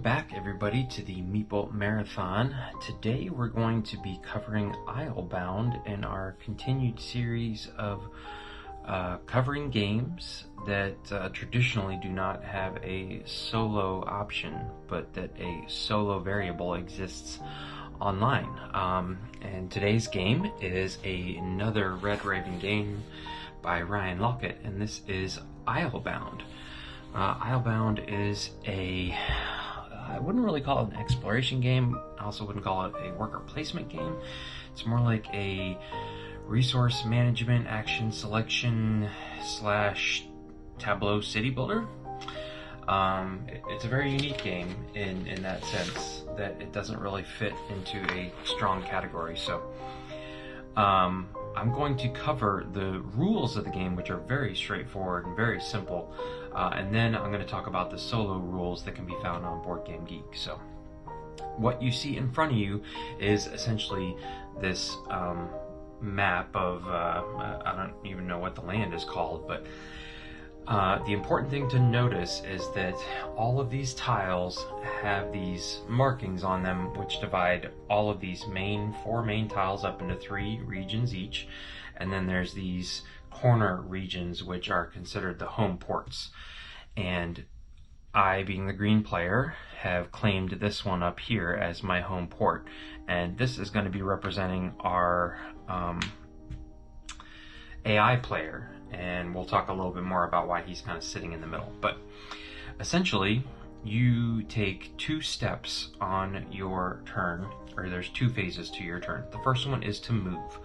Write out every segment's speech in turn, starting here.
Welcome back, everybody, to the Meeple Marathon. Today we're going to be covering Islebound in our continued series of covering games that traditionally do not have a solo option, but that a solo variable exists online. And today's game is another Red Raven game by Ryan Lockett, and this is Islebound. Islebound is I wouldn't really call it an exploration game. I also wouldn't call it a worker placement game. It's more like a resource management, action selection / tableau city builder. It's a very unique game in that sense that it doesn't really fit into a strong category. So I'm going to cover the rules of the game, which are very straightforward and very simple, and then I'm going to talk about the solo rules that can be found on Board Game Geek. So what you see in front of you is essentially this map of, I don't even know what the land is called, but the important thing to notice is that all of these tiles have these markings on them which divide all of these four main tiles up into 3 regions each, and then there's these corner regions which are considered the home ports. And I, being the green player, have claimed this one up here as my home port, and this is going to be representing our AI player, and we'll talk a little bit more about why he's kind of sitting in the middle. But essentially, you take 2 steps on your turn, or there's 2 phases to your turn. The first one is to move.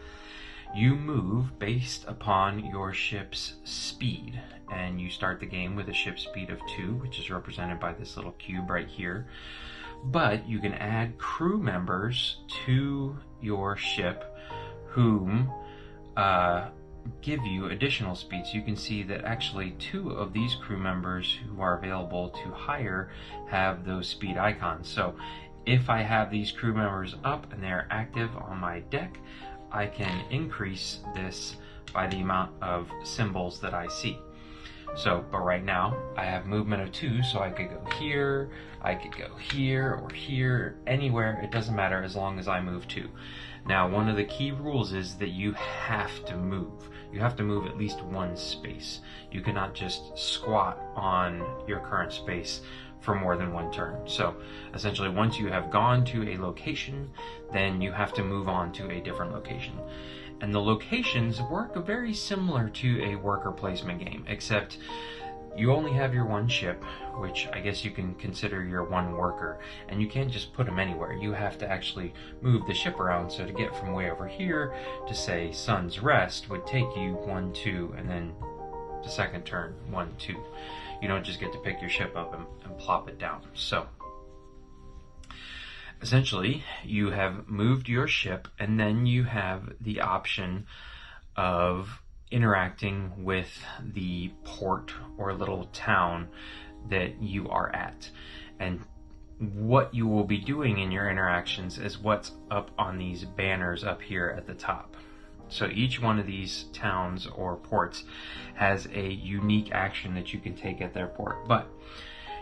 You move based upon your ship's speed, and you start the game with a ship speed of 2, which is represented by this little cube right here. But you can add crew members to your ship whom give you additional speed. So you can see that actually 2 of these crew members who are available to hire have those speed icons. So if I have these crew members up and they're active on my deck, I can increase this by the amount of symbols that I see. So, but right now I have movement of 2, so I could go here, I could go here or here, anywhere, it doesn't matter as long as I move 2. Now, one of the key rules is that you have to move. You have to move at least 1 space. You cannot just squat on your current space for more than 1 turn. So essentially, once you have gone to a location, then you have to move on to a different location. And the locations work very similar to a worker placement game, except you only have your 1 ship, which I guess you can consider your 1 worker, and you can't just put them anywhere. You have to actually move the ship around. So to get from way over here to, say, Sun's Rest would take you 1, 2, and then the second turn 1, 2. You don't just get to pick your ship up and plop it down. So essentially, you have moved your ship, and then you have the option of interacting with the port or little town that you are at. And what you will be doing in your interactions is what's up on these banners up here at the top. So each one of these towns or ports has a unique action that you can take at their port, but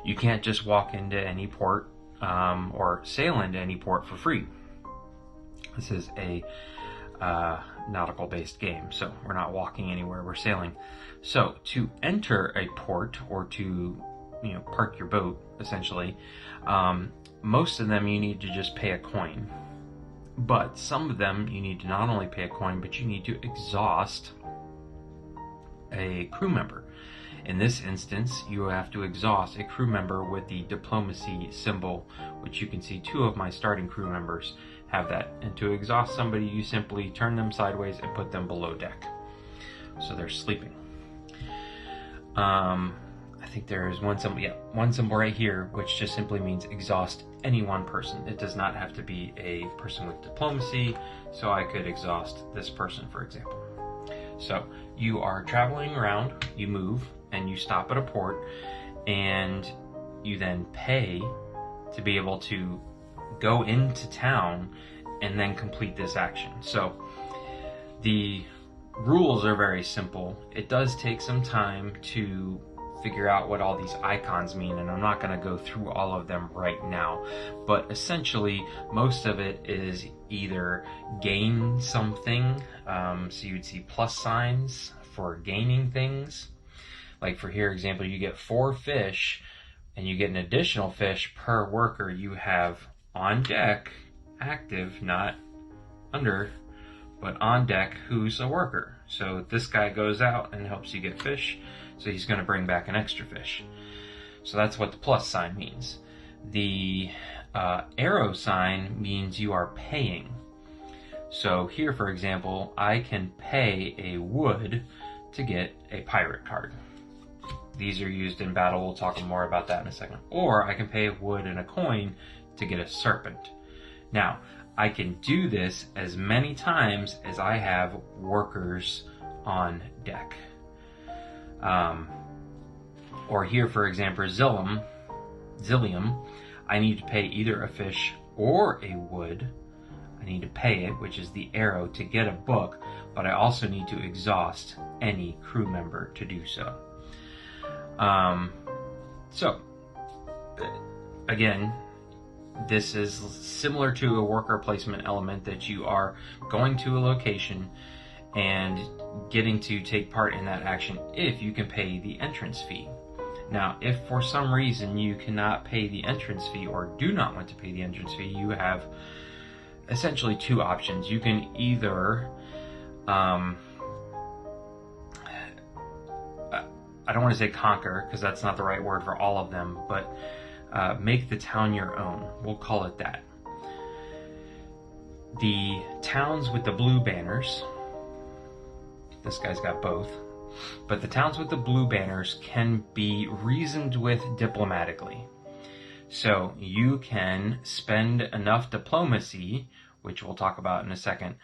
you can't just walk into any port or sail into any port for free. This is a nautical based game, so we're not walking anywhere, we're sailing. So to enter a port, or to park your boat, essentially, most of them you need to just pay a coin, but some of them you need to not only pay a coin, but you need to exhaust a crew member. In this instance, you have to exhaust a crew member with the diplomacy symbol, which you can see 2 of my starting crew members have that. And to exhaust somebody, you simply turn them sideways and put them below deck, so they're sleeping. I think there is 1 symbol, yeah, 1 symbol right here, which just simply means exhaust any 1 person. It does not have to be a person with diplomacy, so I could exhaust this person, for example. So you are traveling around, you move, and you stop at a port, and you then pay to be able to go into town and then complete this action. So the rules are very simple. It does take some time to figure out what all these icons mean, and I'm not going to go through all of them right now. But essentially, most of it is either gain something, so you'd see plus signs for gaining things. Like for here example, you get 4 fish, and you get an additional fish per worker you have on deck, active, not under, but on deck, who's a worker. So this guy goes out and helps you get fish, so he's going to bring back an extra fish. So that's what the plus sign means. The arrow sign means you are paying. So here, for example, I can pay a wood to get a pirate card. These are used in battle. We'll talk more about that in a second. Or I can pay a wood and a coin to get a serpent. Now, I can do this as many times as I have workers on deck. Or here, for example, Zillium, I need to pay either a fish or a wood. I need to pay it, which is the arrow, to get a book, but I also need to exhaust any crew member to do so. So, again, this is similar to a worker placement element, that you are going to a location and getting to take part in that action if you can pay the entrance fee. Now, if for some reason you cannot pay the entrance fee or do not want to pay the entrance fee, you have essentially 2 options. You can either, I don't want to say conquer, because that's not the right word for all of them, but make the town your own. We'll call it that. The towns with the blue banners, this guy's got both, but the towns with the blue banners can be reasoned with diplomatically. So you can spend enough diplomacy, which we'll talk about in a second,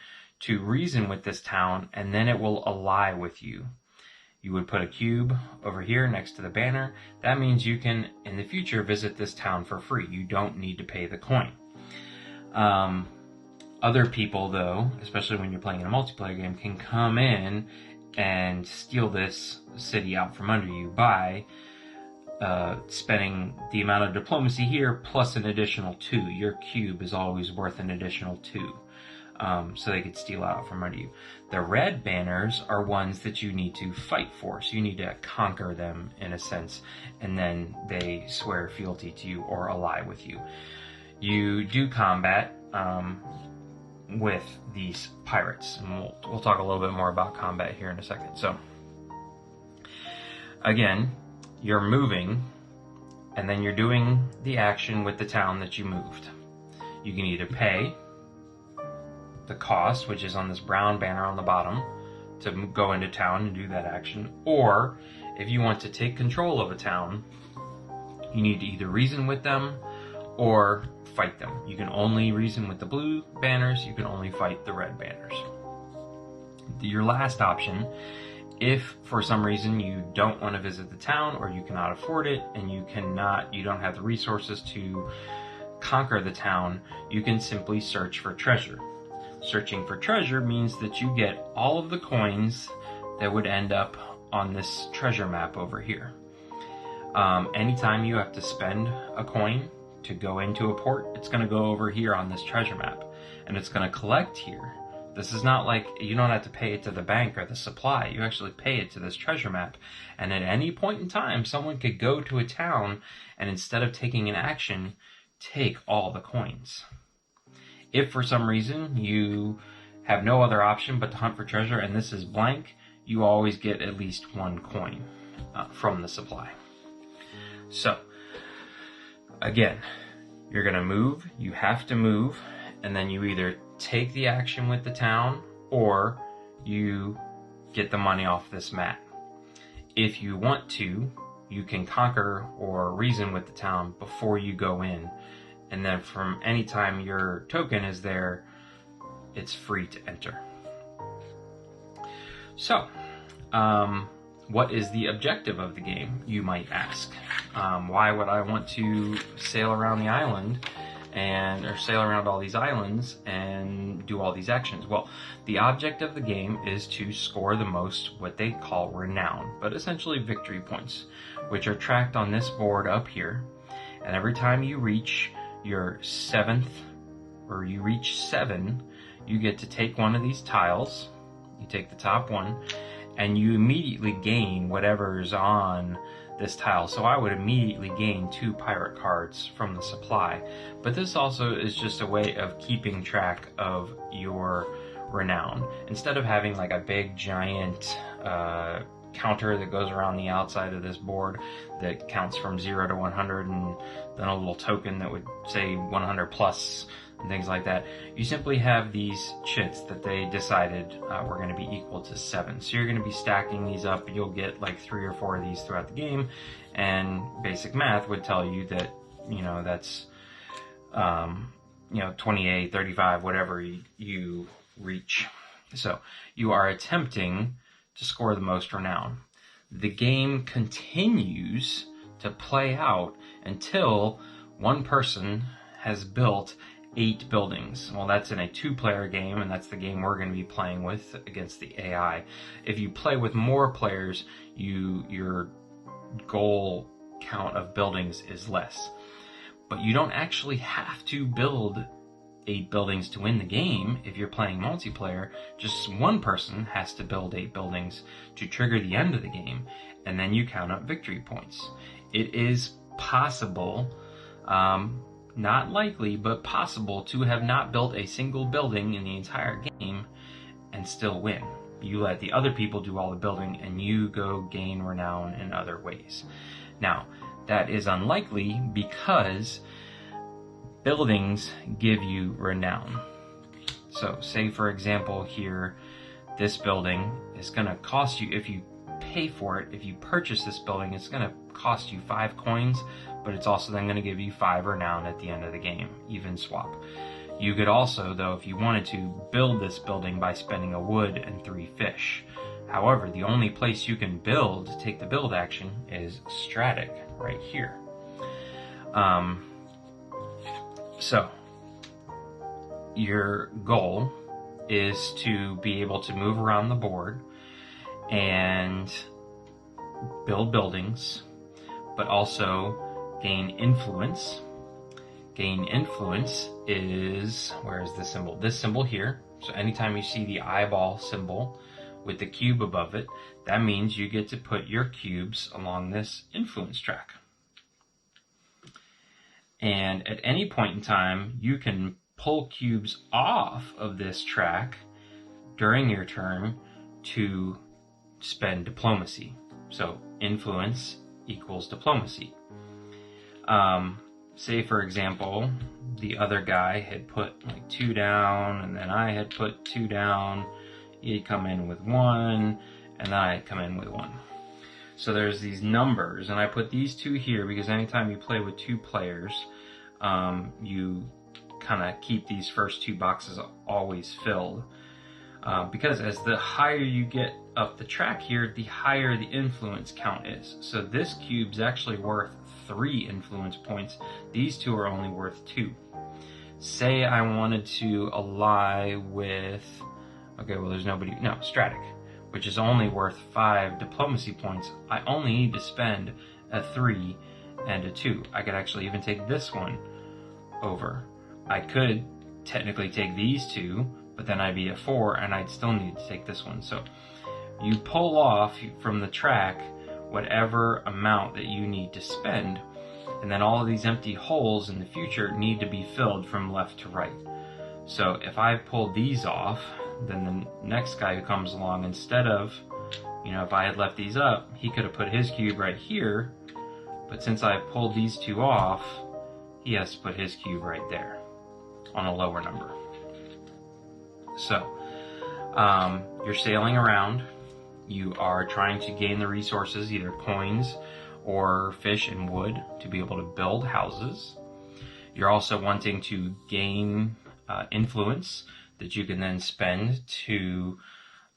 to reason with this town, and then it will ally with you. You would put a cube over here next to the banner. That means you can, in the future, visit this town for free. You don't need to pay the coin. Other people, though, especially when you're playing in a multiplayer game, can come in and steal this city out from under you by spending the amount of diplomacy here plus an additional 2. Your cube is always worth an additional 2. So they could steal out from under you. The red banners are ones that you need to fight for, so you need to conquer them in a sense, and then they swear fealty to you or ally with you. You do combat with these pirates, and we'll talk a little bit more about combat here in a second. So again, you're moving, and then you're doing the action with the town that you moved. You can either pay the cost, which is on this brown banner on the bottom, to go into town and do that action, or if you want to take control of a town, you need to either reason with them or fight them. You can only reason with the blue banners, you can only fight the red banners. Your last option, if for some reason you don't want to visit the town or you cannot afford it and you don't have the resources to conquer the town, you can simply search for treasure. Searching for treasure means that you get all of the coins that would end up on this treasure map over here. Anytime you have to spend a coin to go into a port, it's going to go over here on this treasure map, and it's going to collect here. This is not like you don't have to pay it to the bank or the supply. You actually pay it to this treasure map, and at any point in time, someone could go to a town and instead of taking an action, take all the coins. If for some reason you have no other option but to hunt for treasure and this is blank, you always get at least 1 coin from the supply. So, again, you're going to move, you have to move, and then you either take the action with the town or you get the money off this mat. If you want to, you can conquer or reason with the town before you go in, and then from any time your token is there, it's free to enter. So, what is the objective of the game, you might ask? Why would I want to sail around the island or sail around all these islands and do all these actions. Well, the object of the game is to score the most, what they call renown, but essentially victory points, which are tracked on this board up here. And every time you reach your 7th, or you reach 7, you get to take one of these tiles. You take the top one, and you immediately gain whatever's on this tile. So I would immediately gain 2 pirate cards from the supply. But this also is just a way of keeping track of your renown. Instead of having like a big giant counter that goes around the outside of this board that counts from 0 to 100, and then a little token that would say 100 plus and things like that, you simply have these chits that they decided were going to be equal to 7. So you're going to be stacking these up. You'll get like 3 or 4 of these throughout the game, and basic math would tell you that, you know, that's 28, 35, whatever you reach. So you are attempting to score the most renown. The game continues to play out until one person has built 8 buildings. Well, that's in a 2-player game, and that's the game we're going to be playing with against the AI. If you play with more players, your goal count of buildings is less. But you don't actually have to build 8 buildings to win the game. If you're playing multiplayer, just one person has to build 8 buildings to trigger the end of the game, and then you count up victory points. It is possible, not likely, but possible, to have not built a single building in the entire game and still win. You let the other people do all the building, and you go gain renown in other ways. Now, that is unlikely because buildings give you renown. So say for example here, this building is going to cost you, if you pay for it, if you purchase this building, it's going to cost you 5 coins, but it's also then going to give you 5 renown at the end of the game, even swap. You could also, though, if you wanted to, build this building by spending a wood and 3 fish. However, the only place you can build to take the build action is Stratic, right here. So, your goal is to be able to move around the board and build buildings, but also gain influence. Gain influence is, where is this symbol? This symbol here. So anytime you see the eyeball symbol with the cube above it, that means you get to put your cubes along this influence track. And at any point in time, you can pull cubes off of this track during your turn to spend diplomacy. So influence equals diplomacy. Say for example, the other guy had put like 2 down, and then I had put 2 down. He'd come in with 1, and then I'd come in with 1. So there's these numbers, and I put these 2 here because anytime you play with 2 players, you kind of keep these first 2 boxes always filled. Because as the higher you get up the track here, the higher the influence count is. So this cube's actually worth 3 influence points. These 2 are only worth 2. Say I wanted to ally with, okay, well there's nobody, no, Stratic, which is only worth 5 diplomacy points. I only need to spend a 3 and a 2. I could actually even take this one over. I could technically take these 2, but then I'd be at 4 and I'd still need to take this one. So you pull off from the track whatever amount that you need to spend, and then all of these empty holes in the future need to be filled from left to right. So if I pull these off, then the next guy who comes along, instead of, if I had left these up, he could have put his cube right here, but since I pulled these 2 off, he has to put his cube right there on a lower number. So you're sailing around. You are trying to gain the resources, either coins or fish and wood, to be able to build houses. You're also wanting to gain influence that you can then spend to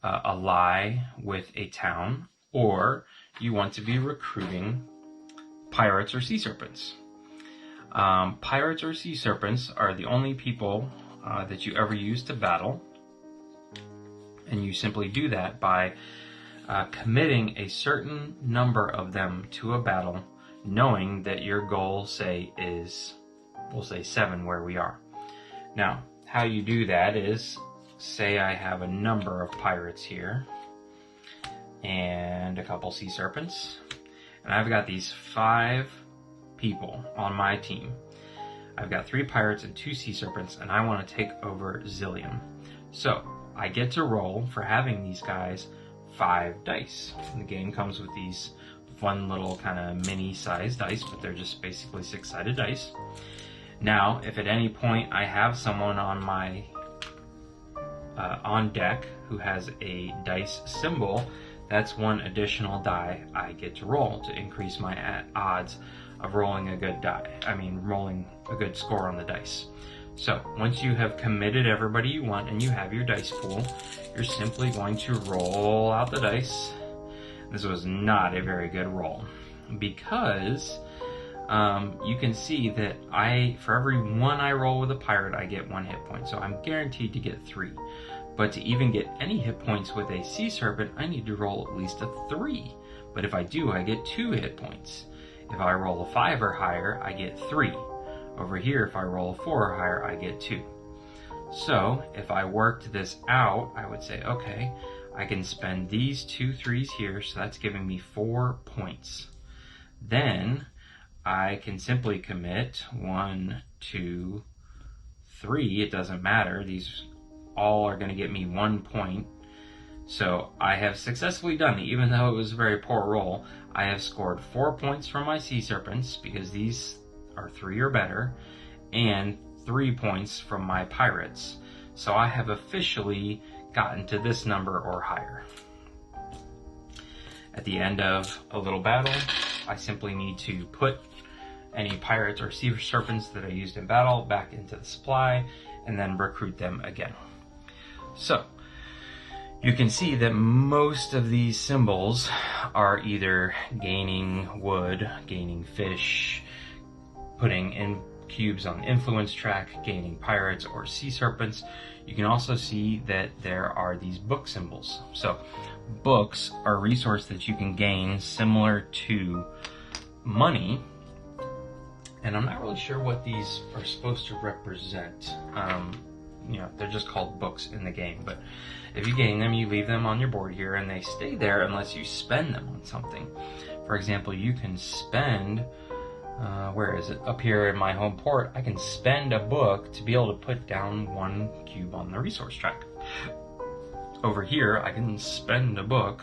ally with a town, or you want to be recruiting pirates or sea serpents. Pirates or sea serpents are the only people that you ever use to battle, and you simply do that by committing a certain number of them to a battle, knowing that your goal, say, is, we'll say 7 where we are. Now, how you do that is, say I have a number of pirates here, and a couple sea serpents, and I've got these 5 people on my team. I've got 3 pirates and 2 sea serpents, and I want to take over Zillium. So, I get to roll, for having these guys, 5 dice. And the game comes with these fun little kind of mini-sized dice, but they're just basically 6-sided dice. Now, if at any point I have someone on my on deck who has a dice symbol, that's 1 additional die I get to roll to increase my odds of rolling a good rolling a good score on the dice. So once you have committed everybody you want and you have your dice pool, you're simply going to roll out the dice. This was not a very good roll, because you can see that for every 1 I roll with a pirate, I get 1 hit point. So I'm guaranteed to get 3. But to even get any hit points with a sea serpent, I need to roll at least a 3. But if I do, I get 2 hit points. If I roll a 5 or higher, I get 3. Over here, if I roll a 4 or higher, I get 2. So if I worked this out, I would say, okay, I can spend these 2 3s here, so that's giving me 4 points. Then I can simply commit 1, 2, 3. It doesn't matter. These all are going to get me 1 point. So I have successfully done it. Even though it was a very poor roll, I have scored 4 points from my sea serpents, because these are 3 or better, and 3 points from my pirates. So I have officially gotten to this number or higher. At the end of a little battle, I simply need to put any pirates or sea serpents that I used in battle back into the supply, and then recruit them again. So you can see that most of these symbols are either gaining wood, gaining fish, putting in cubes on the influence track, gaining pirates or sea serpents. You can also see that there are these book symbols. So books are a resource that you can gain similar to money, and I'm not really sure what these are supposed to represent. They're just called books in the game, but if you gain them, you leave them on your board here, and they stay there unless you spend them on something. For example, you can spend, where is it? Up here in my home port, I can spend a book to be able to put down 1 cube on the resource track. Over here, I can spend a book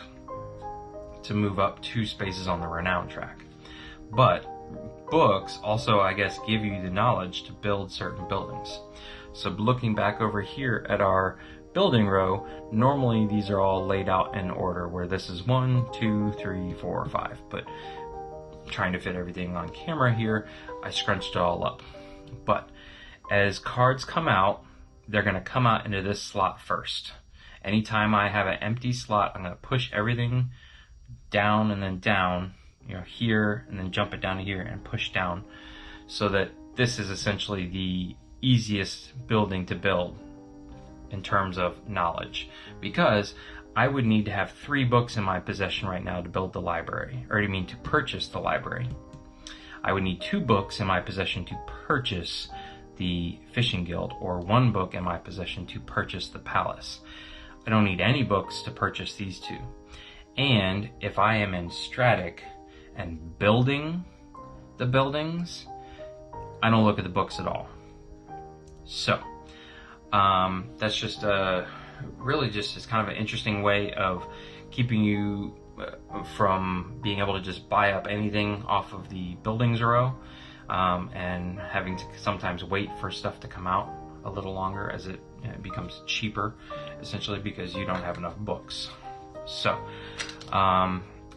to move up 2 spaces on the renown track. But books also, I guess, give you the knowledge to build certain buildings. So looking back over here at our building row, normally these are all laid out in order, where this is 1, 2, 3, 4, 5. But trying to fit everything on camera here, I scrunched it all up. But as cards come out, they're going to come out into this slot first. Anytime I have an empty slot, I'm going to push everything down and then down, here, and then jump it down to here and push down, so that this is essentially the easiest building to build in terms of knowledge, because I would need to have 3 books in my possession right now to build the library, or to purchase the library. I would need 2 books in my possession to purchase the fishing guild, or 1 book in my possession to purchase the palace. I don't need any books to purchase these 2. And if I am in Stratic and building the buildings, I don't look at the books at all. So that's just really just kind of an interesting way of keeping you from being able to just buy up anything off of the buildings row, and having to sometimes wait for stuff to come out a little longer as it becomes cheaper, essentially because you don't have enough books. So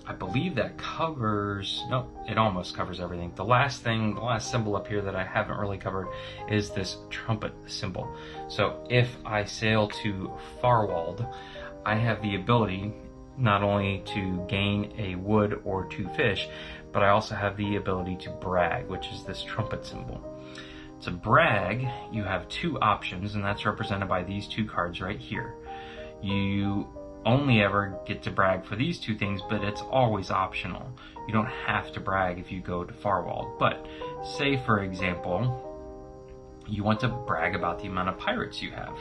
I believe that covers, no, it almost covers everything. The last symbol up here that I haven't really covered is this trumpet symbol. So if I sail to Farwald, I have the ability, not only to gain a wood or 2 fish, but I also have the ability to brag, which is this trumpet symbol. To brag, you have 2 options, and that's represented by these 2 cards right here. You only ever get to brag for these 2 things, but it's always optional. You don't have to brag if you go to Farwald. But say, for example, you want to brag about the amount of pirates you have.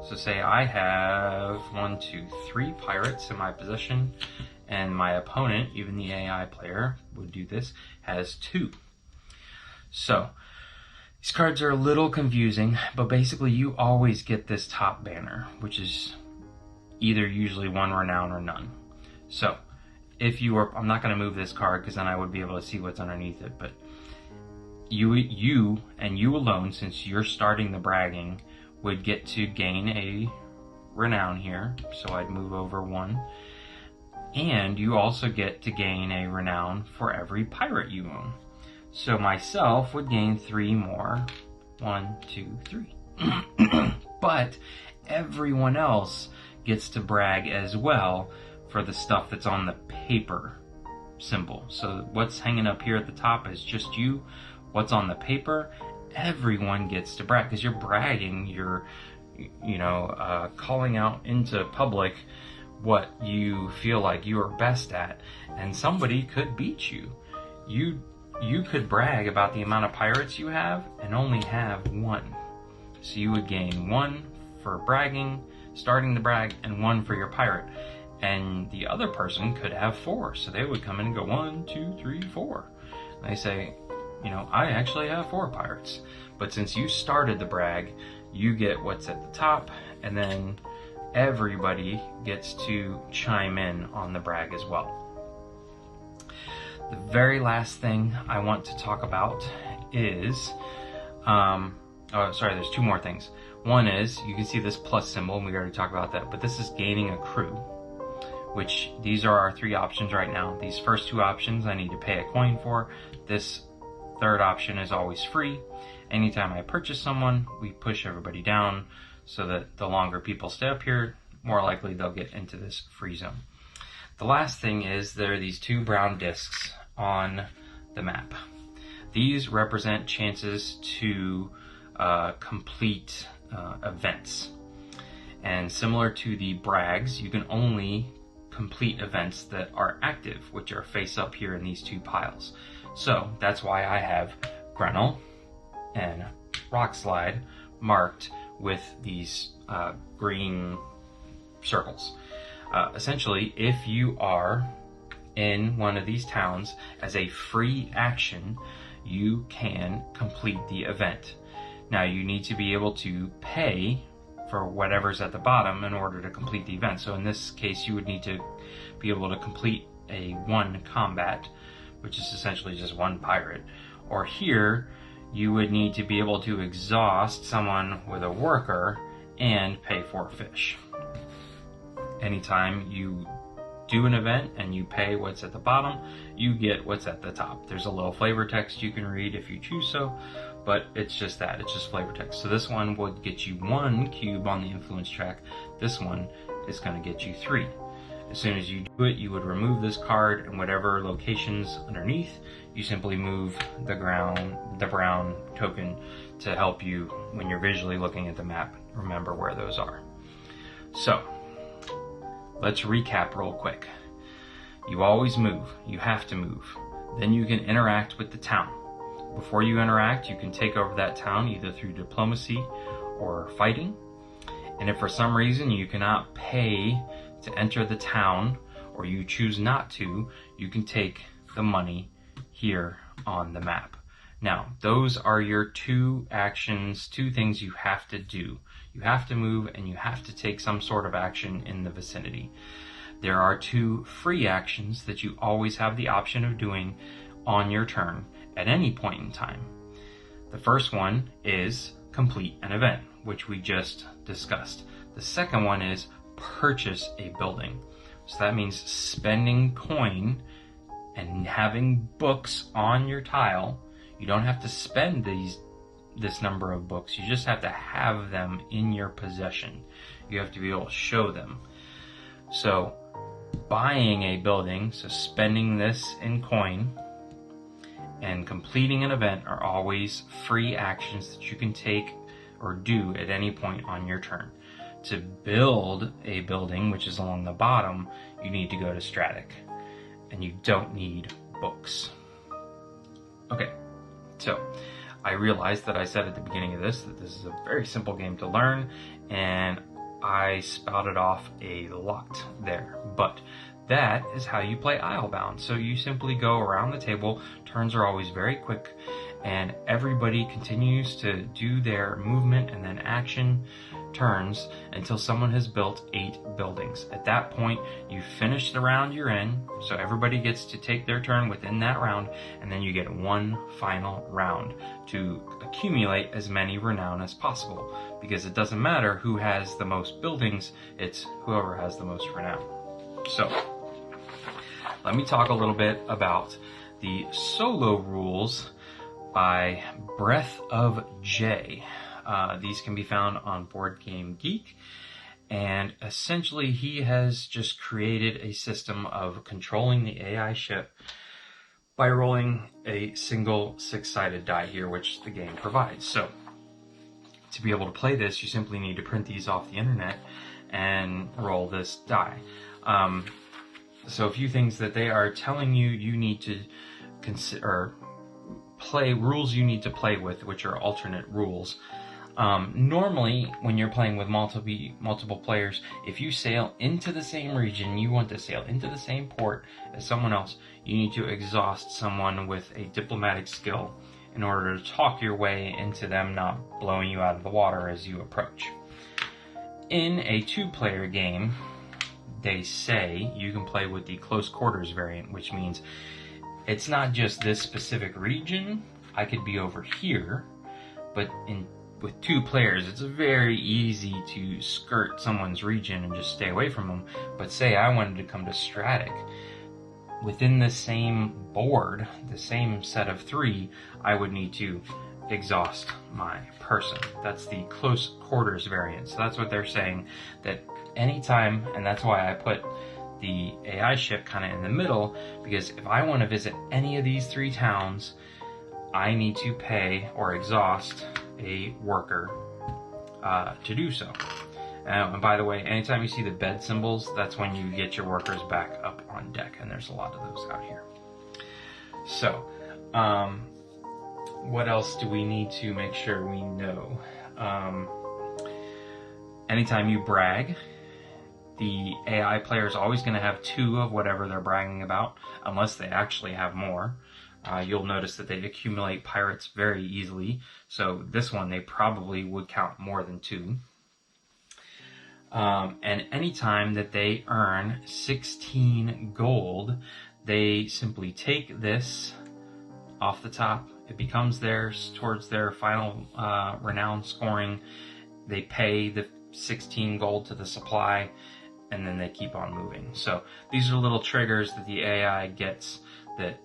So say I have 1, 2, 3 pirates in my possession, and my opponent, even the AI player would do this, has 2. So these cards are a little confusing, but basically you always get this top banner, which is either usually 1 renown or none. So if you were, I'm not going to move this card because then I would be able to see what's underneath it, but you and you alone, since you're starting the bragging, would get to gain a renown here. So I'd move over 1. And you also get to gain a renown for every pirate you own. So myself would gain 3 more. 1, 2, 3. But everyone else gets to brag as well for the stuff that's on the paper symbol. So what's hanging up here at the top is just you. What's on the paper, everyone gets to brag, because you're bragging, you're calling out into public what you feel like you are best at, and somebody could beat you. You could brag about the amount of pirates you have and only have 1. So you would gain 1 for bragging, starting the brag, and 1 for your pirate. And the other person could have 4, so they would come in and go 1, 2, 3, 4. And they say, I actually have 4 pirates. But since you started the brag, you get what's at the top, and then everybody gets to chime in on the brag as well. The very last thing I want to talk about is, there's 2 more things. One is, you can see this plus symbol, and we already talked about that, but this is gaining a crew, which these are our 3 options right now. These first 2 options I need to pay a coin for. This 3rd option is always free. Anytime I purchase someone, we push everybody down so that the longer people stay up here, more likely they'll get into this free zone. The last thing is there are these 2 brown discs on the map. These represent chances to complete events. And similar to the brags, you can only complete events that are active, which are face up here in these 2 piles. So that's why I have Grenell and Rock Slide marked with these green circles. Essentially, if you are in one of these towns as a free action, you can complete the event. Now you need to be able to pay for whatever's at the bottom in order to complete the event. So in this case, you would need to be able to complete a 1 combat, which is essentially just 1 pirate. Or here, you would need to be able to exhaust someone with a worker and pay 4 fish. Anytime you do an event and you pay what's at the bottom, you get what's at the top. There's a little flavor text you can read if you choose so, but it's just that, it's just flavor text. So this one would get you 1 cube on the influence track. This one is going to get you 3. As soon as you do it, you would remove this card, and whatever locations underneath, you simply move the brown token to help you when you're visually looking at the map, remember where those are. So let's recap real quick. You always move. You have to move. Then you can interact with the town. Before you interact, you can take over that town either through diplomacy or fighting. And if for some reason you cannot pay to enter the town, or you choose not to, you can take the money here on the map. Now, those are your 2 actions, 2 things you have to do. You have to move and you have to take some sort of action in the vicinity. There are 2 free actions that you always have the option of doing on your turn at any point in time. The first one is complete an event, which we just discussed. The second one is purchase a building. So that means spending coin and having books on your tile. You don't have to spend this number of books. You just have to have them in your possession. You have to be able to show them. So buying a building, so spending this in coin, and completing an event are always free actions that you can take or do at any point on your turn. To build a building, which is along the bottom, you need to go to Stratic, and you don't need books. Okay, so I realized that I said at the beginning of this that this is a very simple game to learn, and I spouted off a lot there, but that is how you play Islebound. So you simply go around the table, turns are always very quick, and everybody continues to do their movement and then action turns until someone has built 8 buildings. At that point, you finish the round you're in, so everybody gets to take their turn within that round, and then you get one final round to accumulate as many renown as possible, because it doesn't matter who has the most buildings, it's whoever has the most renown. So, let me talk a little bit about the solo rules by Breath of J. These can be found on Board Game Geek, and essentially he has just created a system of controlling the AI ship by rolling a single 6-sided die here, which the game provides. So, to be able to play this, you simply need to print these off the internet and roll this die. So a few things that they are telling you you need to consider, rules you need to play with, which are alternate rules. Normally, when you're playing with multiple players, if you sail into the same region, you want to sail into the same port as someone else, you need to exhaust someone with a diplomatic skill in order to talk your way into them not blowing you out of the water as you approach. In a 2-player game, they say you can play with the close quarters variant, which means it's not just this specific region. I could be over here, but with 2 players, it's very easy to skirt someone's region and just stay away from them. But say I wanted to come to Stratic, within the same board, the same set of 3, I would need to exhaust my person. That's the close quarters variant. So that's what they're saying, that anytime, and that's why I put the AI ship kind of in the middle, because if I want to visit any of these 3 towns, I need to pay or exhaust a worker to do so. And by the way, anytime you see the bed symbols, that's when you get your workers back up on deck, and there's a lot of those out here. So, what else do we need to make sure we know? Anytime you brag, the AI player is always going to have 2 of whatever they're bragging about, unless they actually have more. You'll notice that they accumulate pirates very easily, so this one they probably would count more than 2. And anytime that they earn 16 gold, they simply take this off the top. It becomes theirs towards their final renown scoring. They pay the 16 gold to the supply, and then they keep on moving. So these are little triggers that the AI gets that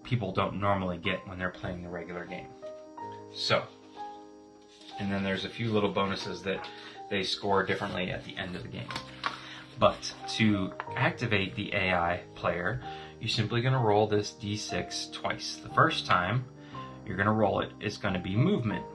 people don't normally get when they're playing the regular game. So, and then there's a few little bonuses that they score differently at the end of the game. But to activate the AI player, you're simply going to roll this d6 twice. The first time you're going to roll it, it's going to be movement.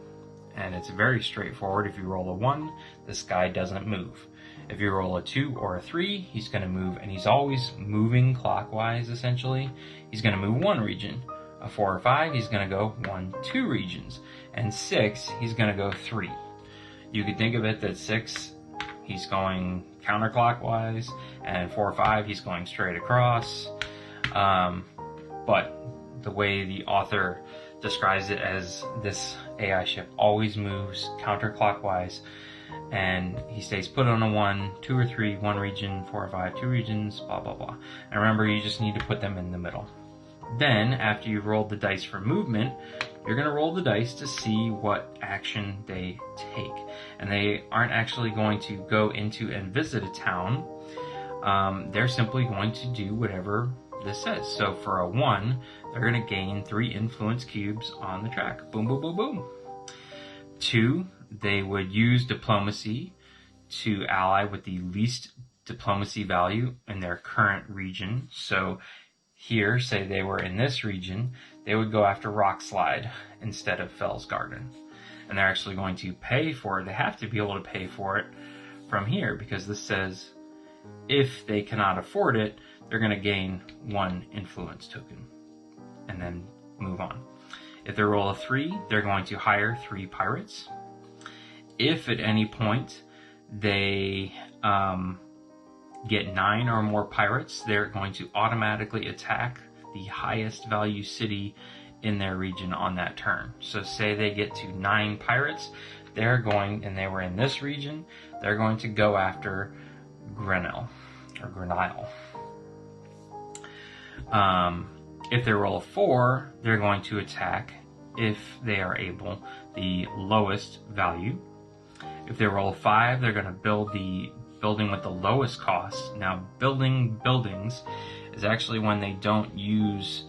And it's very straightforward. If you roll a 1, this guy doesn't move. If you roll a 2 or a 3, he's going to move, and he's always moving clockwise, essentially. He's going to move 1 region. A 4 or 5, he's going to go 1, 2 regions. And 6, he's going to go 3. You could think of it that 6, he's going counterclockwise, and 4 or 5, he's going straight across. But the way the author describes it as this AI ship always moves counterclockwise, and he stays put on a 1, 2 or 3, 1 region, 4 or 5, 2 regions, blah blah blah. And remember, you just need to put them in the middle. Then, after you've rolled the dice for movement, you're going to roll the dice to see what action they take. And they aren't actually going to go into and visit a town. They're simply going to do whatever this says. So for a 1, they're going to gain 3 influence cubes on the track. Boom, boom, boom, boom. 2, they would use diplomacy to ally with the least diplomacy value in their current region. So here, say they were in this region, they would go after Rockslide instead of Fell's Garden. And they're actually going to pay for it. They have to be able to pay for it from here, because this says if they cannot afford it, they're going to gain 1 influence token and then move on. If they roll a 3, they're going to hire 3 pirates. If at any point they get 9 or more pirates, they're going to automatically attack the highest value city in their region on that turn. So say they get to 9 pirates, they're going, and they were in this region, they're going to go after Grenelle. If they roll a 4, they're going to attack, if they are able, the lowest value. If they roll a 5, they're going to build the building with the lowest cost. Now, building buildings is actually when they don't use,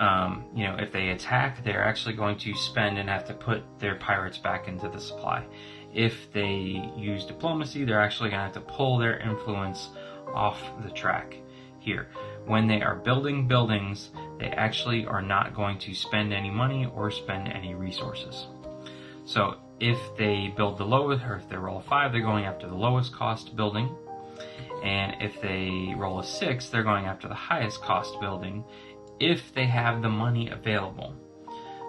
if they attack, they're actually going to spend and have to put their pirates back into the supply. If they use diplomacy, they're actually going to have to pull their influence off the track here. When they are building buildings, they actually are not going to spend any money or spend any resources. So if they build the lowest, or if they roll a 5, they're going after the lowest cost building. And if they roll a 6, they're going after the highest cost building, if they have the money available.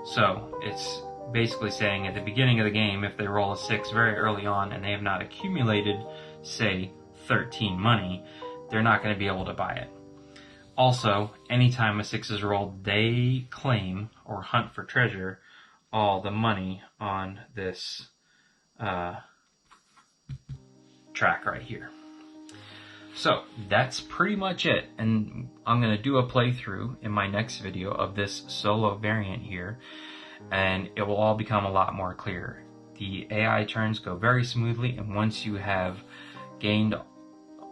So it's basically saying at the beginning of the game, if they roll a 6 very early on and they have not accumulated, say, 13 money, they're not going to be able to buy it. Also, anytime a 6 is rolled, they claim or hunt for treasure all the money on this track right here. So that's pretty much it, and I'm going to do a playthrough in my next video of this solo variant here, and it will all become a lot more clear. The AI turns go very smoothly, and once you have gained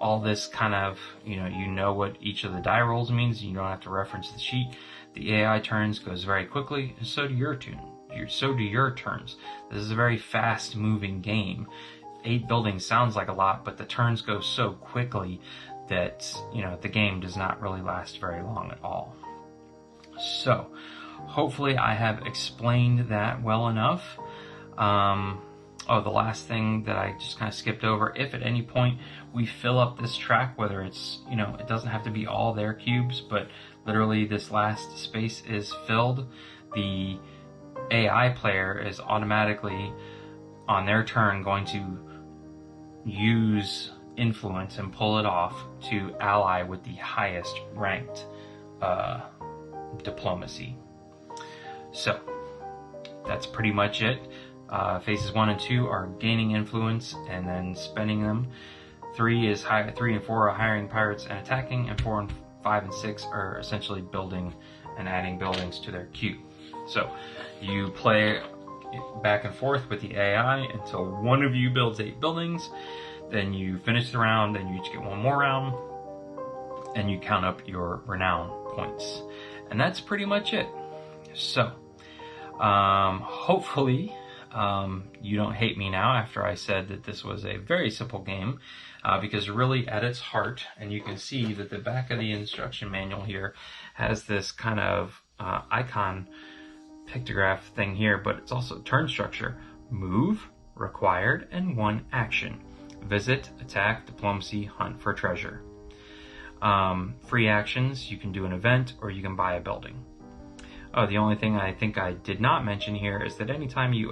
all this kind of, you know what each of the die rolls means, you don't have to reference the sheet. The AI turns goes very quickly, and so do your turns. This is a very fast moving game. 8 buildings sounds like a lot, but the turns go so quickly that, the game does not really last very long at all. So, hopefully I have explained that well enough. The last thing that I just kind of skipped over, if at any point we fill up this track, whether it's, it doesn't have to be all their cubes, but literally this last space is filled, the AI player is automatically, on their turn, going to use influence and pull it off to ally with the highest ranked diplomacy. So that's pretty much it. Phases 1 and 2 are gaining influence and then spending them. 3 and 4 are hiring pirates and attacking, and 4 and 5 and 6 are essentially building and adding buildings to their queue. So you play back and forth with the AI until one of you builds 8 buildings, then you finish the round, then you each get one more round, and you count up your renown points. And that's pretty much it. So, hopefully, you don't hate me now after I said that this was a very simple game, because really at its heart, and you can see that the back of the instruction manual here has this kind of icon pictograph thing here, but it's also turn structure: move, required, and 1 action. Visit, attack, diplomacy, hunt for treasure. Free actions, you can do an event or you can buy a building. Oh, the only thing I think I did not mention here is that anytime you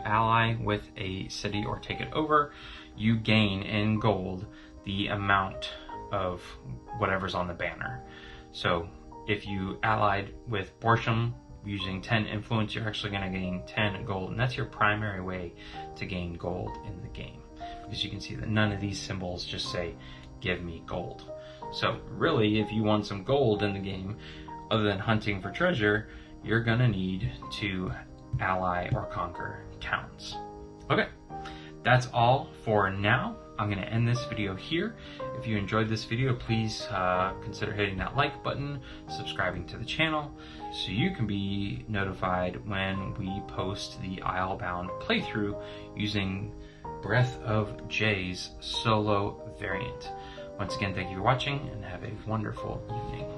ally with a city or take it over, you gain in gold the amount of whatever's on the banner. So if you allied with Borsham using 10 influence, you're actually going to gain 10 gold, and that's your primary way to gain gold in the game, because you can see that none of these symbols just say give me gold. So really, if you want some gold in the game, other than hunting for treasure, you're gonna need to ally or conquer towns. Okay, that's all for now. I'm gonna end this video here. If you enjoyed this video, please consider hitting that like button, subscribing to the channel, so you can be notified when we post the Islebound playthrough using Breath of Jay's solo variant. Once again, thank you for watching and have a wonderful evening.